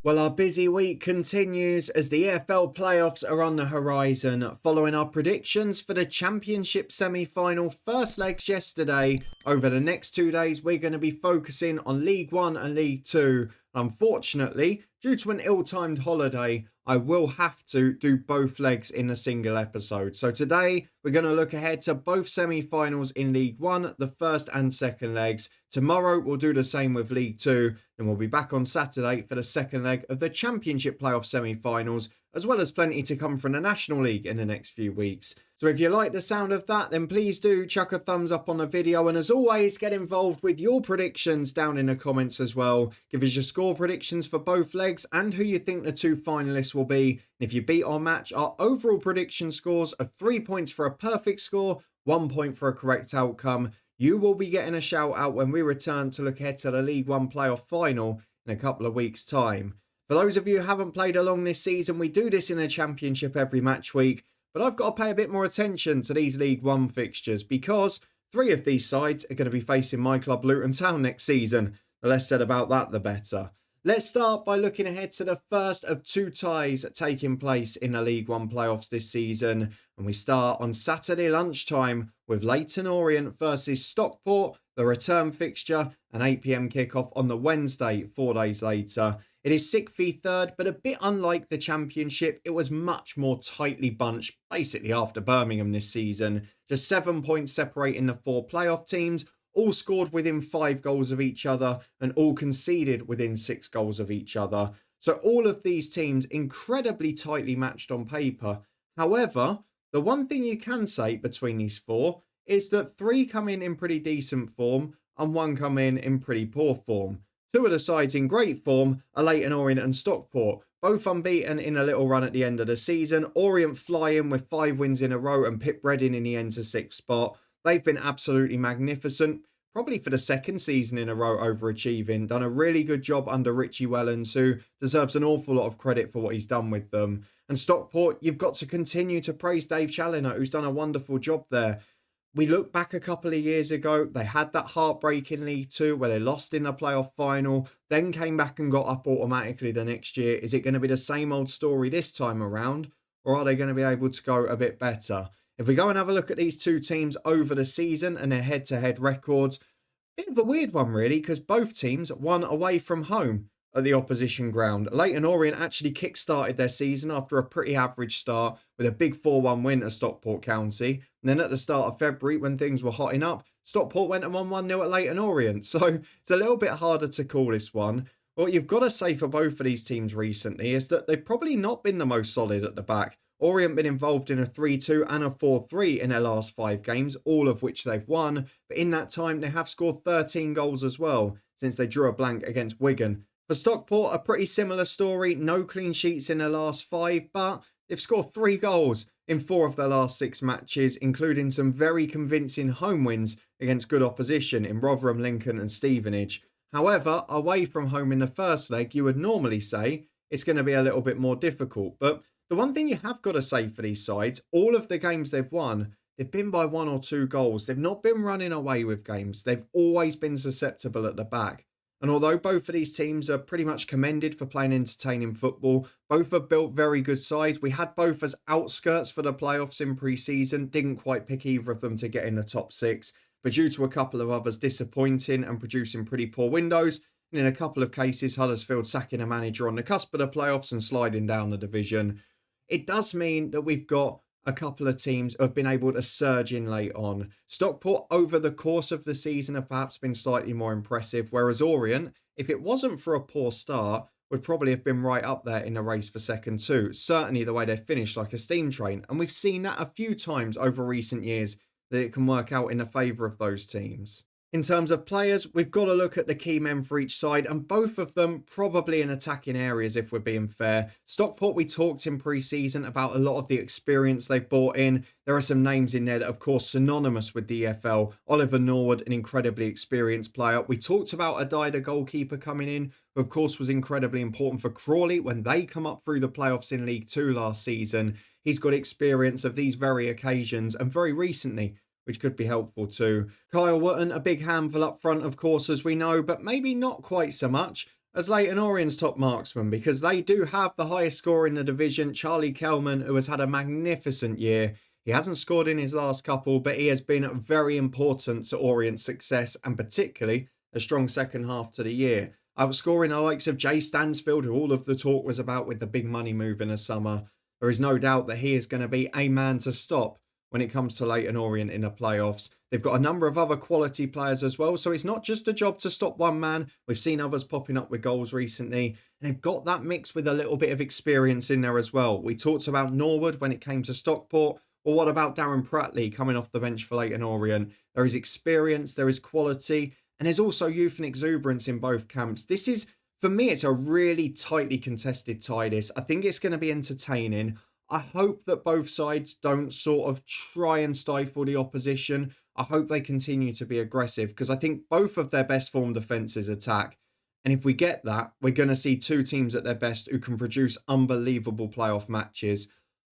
Well, our busy week continues as the EFL playoffs are on the horizon, following our predictions for the Championship semi-final first legs yesterday. Over the next 2 days, we're going to be focusing on League One and League Two. Unfortunately, due to an ill-timed holiday, I will have to do both legs in a single episode. So today, we're going to look ahead to both semi-finals in League One, the first and second legs. Tomorrow, we'll do the same with League Two, and we'll be back on Saturday for the second leg of the Championship playoff semi-finals, as well as plenty to come from the National League in the next few weeks. So if you like the sound of that, then please do chuck a thumbs up on the video, and as always, get involved with your predictions down in the comments as well. Give us your score predictions for both legs and who you think the two finalists will be. And if you beat or match our overall prediction scores of 3 points for a perfect score, 1 point for a correct outcome, you will be getting a shout out when we return to look ahead to the League One playoff final in a couple of weeks' time. For those of you who haven't played along this season, we do this in a championship every match week, but I've got to pay a bit more attention to these League One fixtures because 3 of these sides are going to be facing my club Luton Town next season. The less said about that, the better. Let's start by looking ahead to the first of 2 ties taking place in the League One playoffs this season. And we start on Saturday lunchtime with Leyton Orient versus Stockport, the return fixture, an 8 p.m. kickoff on the Wednesday, 4 days later. It is 6th v 3rd, but a bit unlike the Championship, it was much more tightly bunched, basically after Birmingham this season. Just 7 points separating the 4 playoff teams, all scored within 5 goals of each other and all conceded within 6 goals of each other. So all of these teams incredibly tightly matched on paper. However, the one thing you can say between these 4 is that 3 come in pretty decent form and 1 come in pretty poor form. 2 of the sides in great form are Leyton Orient and Stockport, both unbeaten in a little run at the end of the season. Orient flying with 5 wins in a row and Pip Redding in the end to 6th spot. They've been absolutely magnificent, probably for the 2nd season in a row overachieving. Done a really good job under Richie Wellens, who deserves an awful lot of credit for what he's done with them. And Stockport, you've got to continue to praise Dave Challinor, who's done a wonderful job there. We look back a couple of years ago, they had that heartbreak in League Two where they lost in the playoff final, then came back and got up automatically the next year. Is it going to be the same old story this time around, or are they going to be able to go a bit better? If we go and have a look at these 2 teams over the season and their head-to-head records, bit of a weird one really, because both teams won away from home at the opposition ground. Leyton Orient actually kick-started their season after a pretty average start with a big 4-1 win at Stockport County. And then at the start of February, when things were hotting up, Stockport went and won 1-0 at Leyton Orient. So it's a little bit harder to call this one. What you've got to say for both of these teams recently is that they've probably not been the most solid at the back. Orient been involved in a 3-2 and a 4-3 in their last 5 games, all of which they've won. But in that time, they have scored 13 goals as well, since they drew a blank against Wigan. For Stockport, a pretty similar story. No clean sheets in their last 5, but they've scored 3 goals in 4 of their last 6 matches, including some very convincing home wins against good opposition in Rotherham, Lincoln and Stevenage. However, away from home in the first leg, you would normally say it's going to be a little bit more difficult. But the one thing you have got to say for these sides, all of the games they've won, they've been by 1 or 2 goals. They've not been running away with games. They've always been susceptible at the back. And although both of these teams are pretty much commended for playing entertaining football, both have built very good sides. We had both as outskirts for the playoffs in pre-season. Didn't quite pick either of them to get in the top 6. But due to a couple of others disappointing and producing pretty poor windows, and in a couple of cases Huddersfield sacking a manager on the cusp of the playoffs and sliding down the division, it does mean that we've got a couple of teams who have been able to surge in late on. Stockport over the course of the season have perhaps been slightly more impressive, whereas Orient, if it wasn't for a poor start, would probably have been right up there in the race for second too. Certainly the way they finished like a steam train. And we've seen that a few times over recent years, that it can work out in the favour of those teams. In terms of players, we've got to look at the key men for each side, and both of them probably in attacking areas if we're being fair. Stockport, we talked in pre-season about a lot of the experience they've brought in. There are some names in there that are, of course, synonymous with the EFL. Oliver Norwood, an incredibly experienced player. We talked about Adai, the goalkeeper, coming in, who of course was incredibly important for Crawley when they come up through the playoffs in League Two last season. He's got experience of these very occasions, and very recently, which could be helpful too. Kyle Wootton, a big handful up front, of course, as we know, but maybe not quite so much as Leyton Orient's top marksman, because they do have the highest score in the division, Charlie Kelman, who has had a magnificent year. He hasn't scored in his last couple, but he has been very important to Orient's success, and particularly a strong second half to the year. Outscoring the likes of Jay Stansfield, who all of the talk was about with the big money move in the summer. There is no doubt that he is going to be a man to stop when it comes to Leyton Orient in the playoffs. They've got a number of other quality players as well, so it's not just a job to stop one man. We've seen others popping up with goals recently, and they've got that mix with a little bit of experience in there as well. We talked about Norwood when it came to Stockport, or what about Darren Pratley coming off the bench for Leyton Orient? There is experience, there is quality, and there's also youth and exuberance in both camps. This is, for me, it's a really tightly contested tie this. I think it's going to be entertaining. I hope that both sides don't sort of try and stifle the opposition. I hope they continue to be aggressive, because I think both of their best form defences attack. And if we get that, we're going to see two teams at their best who can produce unbelievable playoff matches.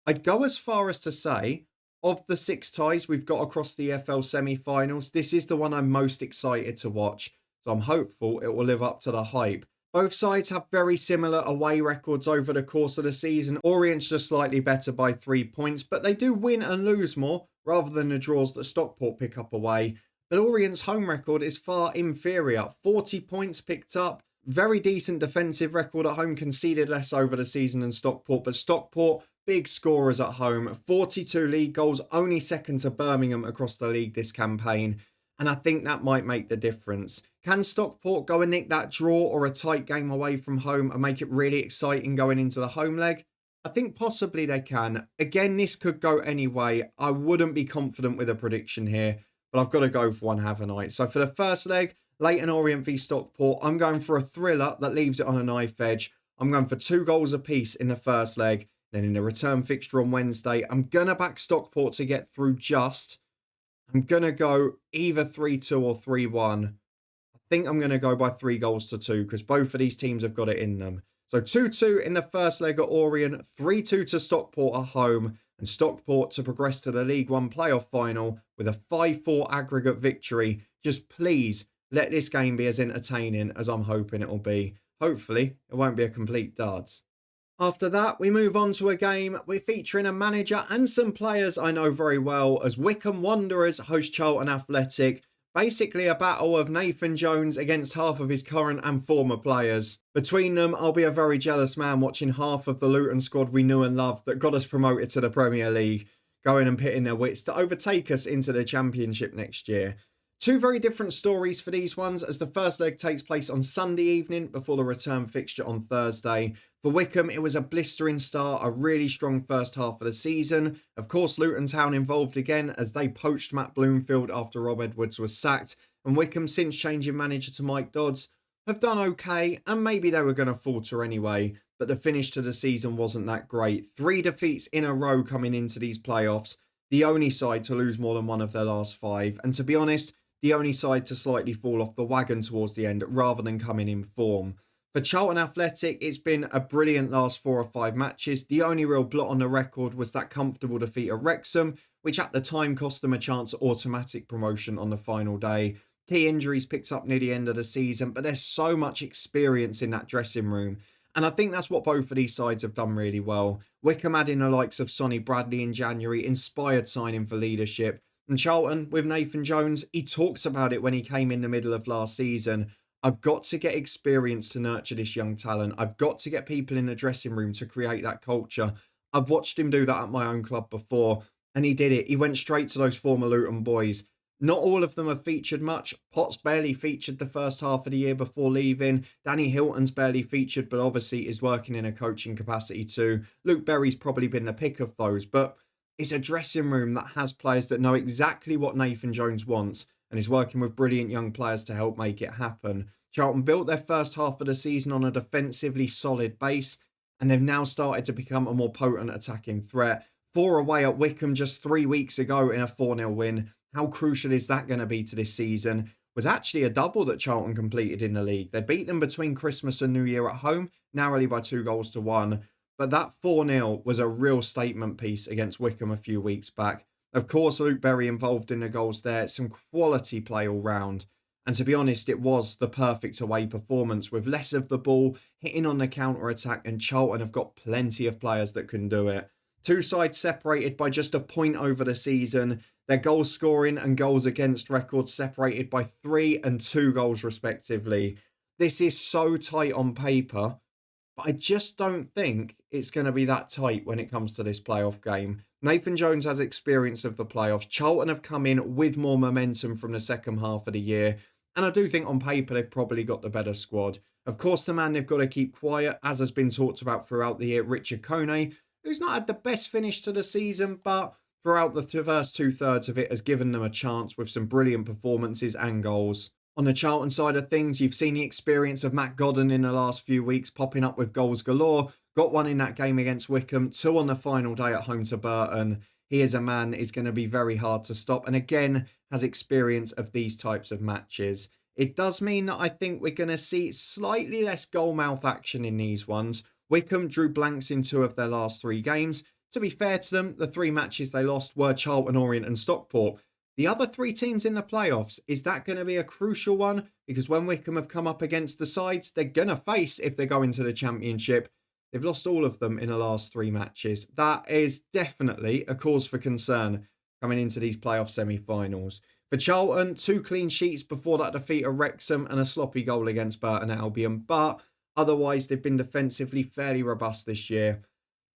I'd go as far as to say, of the 6 ties we've got across the EFL semi-finals, this is the one I'm most excited to watch. So I'm hopeful it will live up to the hype. Both sides have very similar away records over the course of the season. Orient's just slightly better by 3 points, but they do win and lose more rather than the draws that Stockport pick up away. But Orient's home record is far inferior. 40 points picked up. Very decent defensive record at home, conceded less over the season than Stockport. But Stockport, big scorers at home. 42 league goals, only second to Birmingham across the league this campaign. And I think that might make the difference. Can Stockport go and nick that draw or a tight game away from home and make it really exciting going into the home leg? I think possibly they can. Again, this could go any way. I wouldn't be confident with a prediction here, but I've got to go for one, haven't I? So for the first leg, Leyton Orient v Stockport, I'm going for a thriller that leaves it on a knife edge. I'm going for 2 goals apiece in the first leg. Then in the return fixture on Wednesday, I'm going to back Stockport to get through just. I'm going to go either 3-2 or 3-1. I think I'm going to go by 3 goals to 2 because both of these teams have got it in them. So 2-2 in the first leg at Orient, 3-2 to Stockport at home, and Stockport to progress to the League One playoff final with a 5-4 aggregate victory. Just please let this game be as entertaining as I'm hoping it will be. Hopefully, it won't be a complete dud. After that, we move on to a game we're featuring a manager and some players I know very well as Wycombe Wanderers host Charlton Athletic. Basically a battle of Nathan Jones against half of his current and former players. Between them, I'll be a very jealous man watching half of the Luton squad we knew and loved that got us promoted to the Premier League going and pitting their wits to overtake us into the Championship next year. 2 very different stories for these ones, as the first leg takes place on Sunday evening before the return fixture on Thursday. For Wycombe, it was a blistering start, a really strong first half of the season. Of course, Luton Town involved again as they poached Matt Bloomfield after Rob Edwards was sacked. And Wycombe, since changing manager to Mike Dodds, have done okay, and maybe they were going to falter anyway. But the finish to the season wasn't that great. 3 defeats in a row coming into these playoffs. The only side to lose more than one of their last 5. And to be honest, the only side to slightly fall off the wagon towards the end rather than coming in form. For Charlton Athletic, it's been a brilliant last 4 or 5 matches. The only real blot on the record was that comfortable defeat at Wrexham, which at the time cost them a chance at automatic promotion on the final day. Key injuries picked up near the end of the season, but there's so much experience in that dressing room. And I think that's what both of these sides have done really well. Wycombe adding the likes of Sonny Bradley in January, inspired signing for leadership. And Charlton, with Nathan Jones, he talks about it when he came in the middle of last season. I've got to get experience to nurture this young talent. I've got to get people in the dressing room to create that culture. I've watched him do that at my own club before, and he did it. He went straight to those former Luton boys. Not all of them have featured much. Potts barely featured the first half of the year before leaving. Danny Hilton's barely featured, but obviously is working in a coaching capacity too. Luke Berry's probably been the pick of those, but it's a dressing room that has players that know exactly what Nathan Jones wants and is working with brilliant young players to help make it happen. Charlton built their first half of the season on a defensively solid base, and they've now started to become a more potent attacking threat. 4 away at Wycombe just 3 weeks ago in a 4-0 win. How crucial is that going to be to this season? Was actually a double that Charlton completed in the league. They beat them between Christmas and New Year at home, narrowly by 2 goals to 1. But that 4-0 was a real statement piece against Wycombe a few weeks back. Of course, Luke Berry involved in the goals there. Some quality play all round. And to be honest, it was the perfect away performance with less of the ball, hitting on the counter-attack, and Charlton have got plenty of players that can do it. Two sides separated by just a point over the season. Their goal scoring and goals against records separated by 3 and 2 goals respectively. This is so tight on paper, but I just don't think it's going to be that tight when it comes to this playoff game. Nathan Jones has experience of the playoffs. Charlton have come in with more momentum from the second half of the year. And I do think on paper they've probably got the better squad. Of course, the man they've got to keep quiet, as has been talked about throughout the year, Richard Kone, who's not had the best finish to the season, but throughout the first 2/3 of it has given them a chance with some brilliant performances and goals. On the Charlton side of things, you've seen the experience of Matt Godden in the last few weeks, popping up with goals galore. Got one in that game against Wycombe, 2 on the final day at home to Burton. He is a man is going to be very hard to stop, and again, has experience of these types of matches. It does mean that I think we're going to see slightly less goal mouth action in these ones. Wycombe drew blanks in 2 of their last 3 games. To be fair to them, the 3 matches they lost were Charlton, Orient and Stockport. The other 3 teams in the playoffs, is that going to be a crucial one? Because when Wycombe have come up against the sides they're going to face if they go into the Championship, they've lost all of them in the last 3 matches. That is definitely a cause for concern coming into these playoff semi-finals. For Charlton, 2 clean sheets before that defeat at Wrexham and a sloppy goal against Burton Albion. But otherwise, they've been defensively fairly robust this year.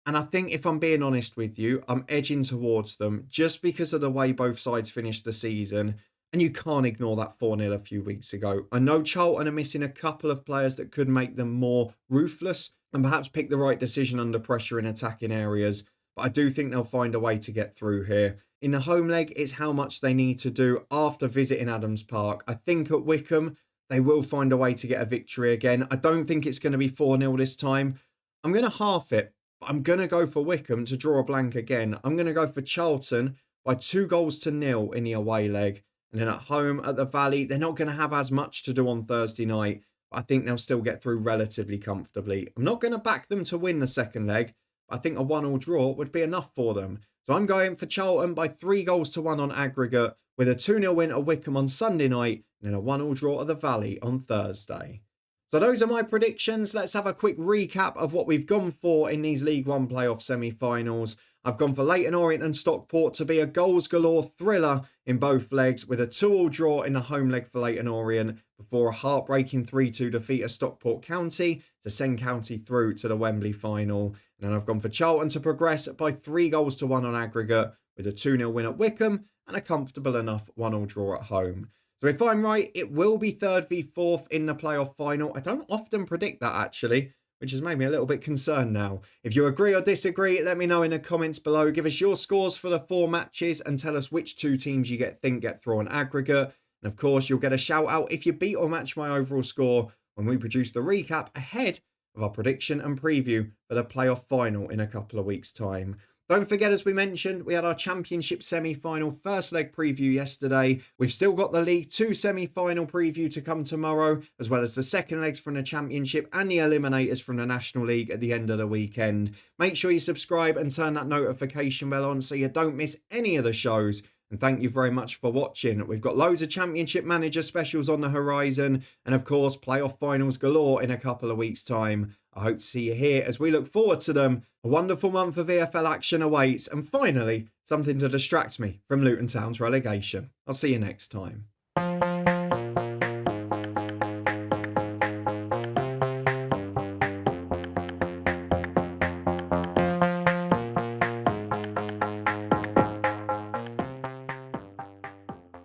And I think if I'm being honest with you, I'm edging towards them just because of the way both sides finished the season. And you can't ignore that 4-0 a few weeks ago. I know Charlton are missing a couple of players that could make them more ruthless and perhaps pick the right decision under pressure in attacking areas. But I do think they'll find a way to get through here. In the home leg, it's how much they need to do after visiting Adams Park. I think at Wycombe, they will find a way to get a victory again. I don't think it's going to be 4-0 this time. I'm going to half it. I'm going to go for Wycombe to draw a blank again. I'm going to go for Charlton by 2-0 in the away leg. And then at home at the Valley, they're not going to have as much to do on Thursday night. But I think they'll still get through relatively comfortably. I'm not going to back them to win the second leg. But I think a 1-1 draw would be enough for them. So I'm going for Charlton by 3-1 on aggregate with a 2-0 win at Wycombe on Sunday night and then a 1-1 draw at the Valley on Thursday. So those are my predictions. Let's have a quick recap of what we've gone for in these League One playoff semi-finals. I've gone for Leyton Orient and Stockport to be a goals galore thriller in both legs with a 2-2 draw in the home leg for Leyton Orient before a heartbreaking 3-2 defeat at Stockport County to send County through to the Wembley final. And then I've gone for Charlton to progress by 3-1 on aggregate with a 2-0 win at Wycombe and a comfortable enough 1-1 draw at home. So if I'm right, it will be 3rd v 4th in the playoff final. I don't often predict that actually, which has made me a little bit concerned now. If you agree or disagree, let me know in the comments below. Give us your scores for the 4 matches and tell us which 2 teams you think get through on aggregate. And of course, you'll get a shout out if you beat or match my overall score when we produce the recap ahead of our prediction and preview for the playoff final in a couple of weeks' time. Don't forget, as we mentioned, we had our Championship semi-final first leg preview yesterday. We've still got the League 2 semi-final preview to come tomorrow, as well as the second legs from the Championship and the eliminators from the National League at the end of the weekend. Make sure you subscribe and turn that notification bell on so you don't miss any of the shows. And thank you very much for watching. We've got loads of Championship manager specials on the horizon. And of course, playoff finals galore in a couple of weeks' time. I hope to see you here as we look forward to them. A wonderful month of EFL action awaits. And finally, something to distract me from Luton Town's relegation. I'll see you next time.